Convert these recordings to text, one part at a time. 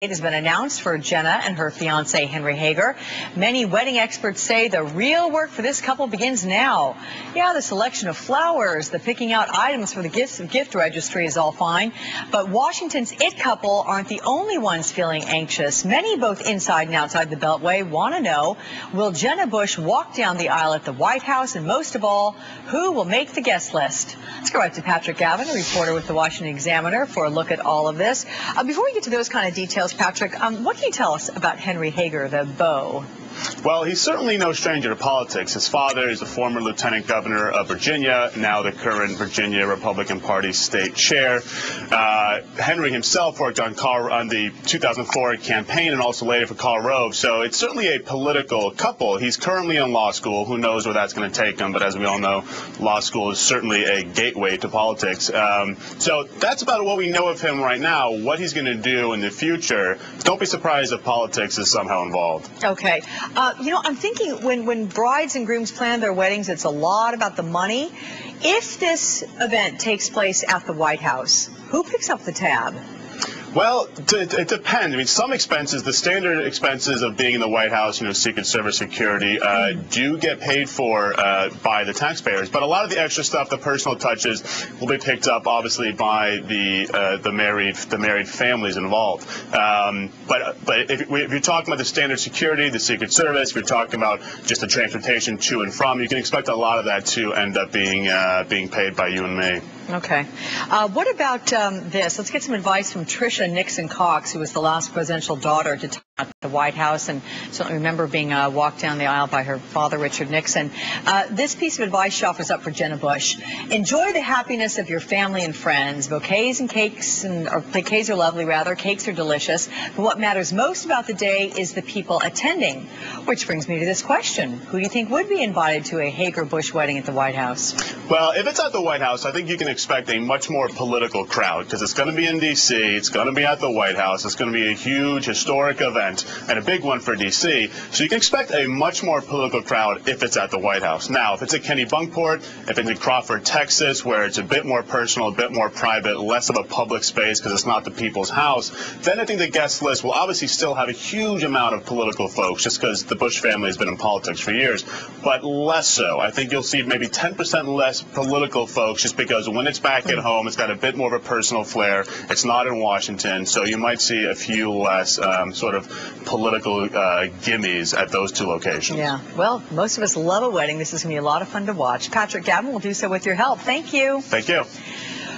It has been announced for Jenna and her fiancé, Henry Hager. Many wedding experts say the real work for this couple begins now. Yeah, the selection of flowers, the picking out items for the gift registry is all fine. But Washington's it couple aren't the only ones feeling anxious. Many, both inside and outside the Beltway, want to know, will Jenna Bush walk down the aisle at the White House? And most of all, who will make the guest list? Let's go right to Patrick Gavin, a reporter with the Washington Examiner, for a look at all of this. Before we get to those kind of details, Patrick, what can you tell us about Henry Hager, the beau? Well, he's certainly no stranger to politics. His father is the former lieutenant governor of Virginia, now the current Virginia Republican Party state chair. Henry himself worked on the 2004 campaign and also later for Karl Rove, so it's certainly a political couple. He's currently in law school. Who knows where that's going to take him, but as we all know, law school is certainly a gateway to politics. So that's about what we know of him right now. What he's going to do in the future, don't be surprised if politics is somehow involved. Okay. I'm thinking when brides and grooms plan their weddings, it's a lot about the money. If this event takes place at the White House, who picks up the tab? Well, it depends. I mean, some expenses, the standard expenses of being in the White House, Secret Service security, do get paid for by the taxpayers. But a lot of the extra stuff, the personal touches, will be picked up, obviously, by the married families involved. But if you're talking about the standard security, the Secret Service, if you're talking about just the transportation to and from, you can expect a lot of that to end up being paid by you and me. Okay. What about this? Let's get some advice from Tricia Nixon Cox, who was the last presidential daughter to take at the White House, and certainly remember being walked down the aisle by her father, Richard Nixon. This piece of advice she offers up for Jenna Bush. Enjoy the happiness of your family and friends. Bouquets and cakes, or bouquets are lovely, rather. Cakes are delicious. But what matters most about the day is the people attending. Which brings me to this question. Who do you think would be invited to a Hager-Bush wedding at the White House? Well, if it's at the White House, I think you can expect a much more political crowd, because it's going to be in D.C., it's going to be at the White House, it's going to be a huge historic event, and a big one for D.C., so you can expect a much more political crowd if it's at the White House. Now, if it's at Kennebunkport, if it's in Crawford, Texas, where it's a bit more personal, a bit more private, less of a public space because it's not the people's house, then I think the guest list will obviously still have a huge amount of political folks, just because the Bush family has been in politics for years, but less so. I think you'll see maybe 10% less political folks, just because when it's back at home, it's got a bit more of a personal flair. It's not in Washington, so you might see a few less sort of political gimmies at those two locations. Yeah, well, most of us love a wedding. This is going to be a lot of fun to watch. Patrick Gavin will do so with your help. Thank you. Thank you.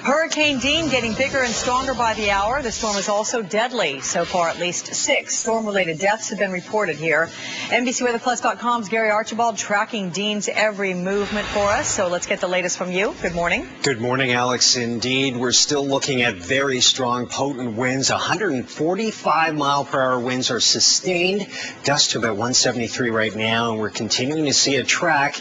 Hurricane Dean getting bigger and stronger by the hour. The storm is also deadly. So far, at least 6 storm-related deaths have been reported here. NBCWeatherPlus.com's Gary Archibald tracking Dean's every movement for us. So let's get the latest from you. Good morning. Good morning, Alex. Indeed, we're still looking at very strong, potent winds. 145-mile-per-hour winds are sustained. Gusts to about 173 right now, and we're continuing to see a track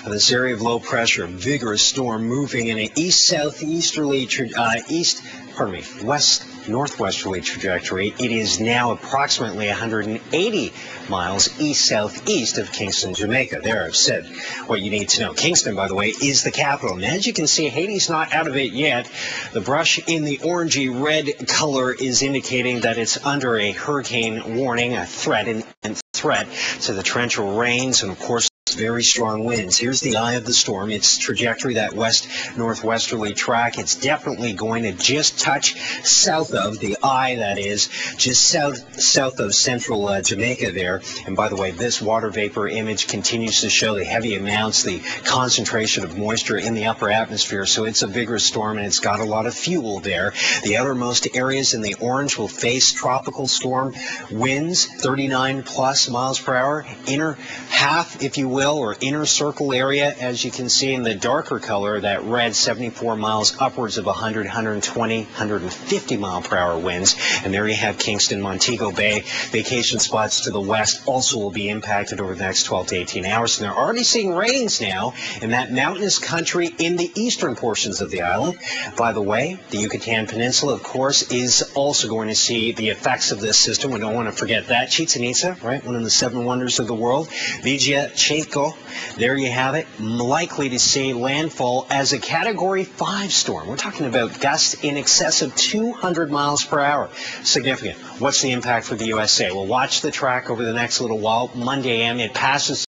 of this area of low pressure. Vigorous storm moving in an east-southeasterly west-northwesterly trajectory. It is now approximately 180 miles east-southeast of Kingston, Jamaica. There, I've said what you need to know. Kingston, by the way, is the capital. And as you can see, Haiti's not out of it yet. The brush in the orangey-red color is indicating that it's under a hurricane warning, a threat, an imminent threat to the torrential rains and, of course, very strong winds. Here's the eye of the storm. Its trajectory, that west-northwesterly track. It's definitely going to just touch south of the eye, that is, just south of central Jamaica there. And by the way, this water vapor image continues to show the heavy amounts, the concentration of moisture in the upper atmosphere. So it's a vigorous storm, and it's got a lot of fuel there. The outermost areas in the orange will face tropical storm winds, 39+ miles per hour. Inner half, if you will, or inner circle area, as you can see in the darker color, that red, 74 miles, upwards of 100, 120, 150 mile per hour winds. And there you have Kingston, Montego Bay. Vacation spots to the west also will be impacted over the next 12 to 18 hours. And they're already seeing rains now in that mountainous country in the eastern portions of the island. By the way, the Yucatan Peninsula, of course, is also going to see the effects of this system. We don't want to forget that. Chichen Itza, right, one of the 7 wonders of the world. Villa Checo, there you have it, likely to see landfall as a Category 5 storm. We're talking about gusts in excess of 200 miles per hour. Significant. What's the impact for the USA? We'll watch the track over the next little while. Monday AM, it passes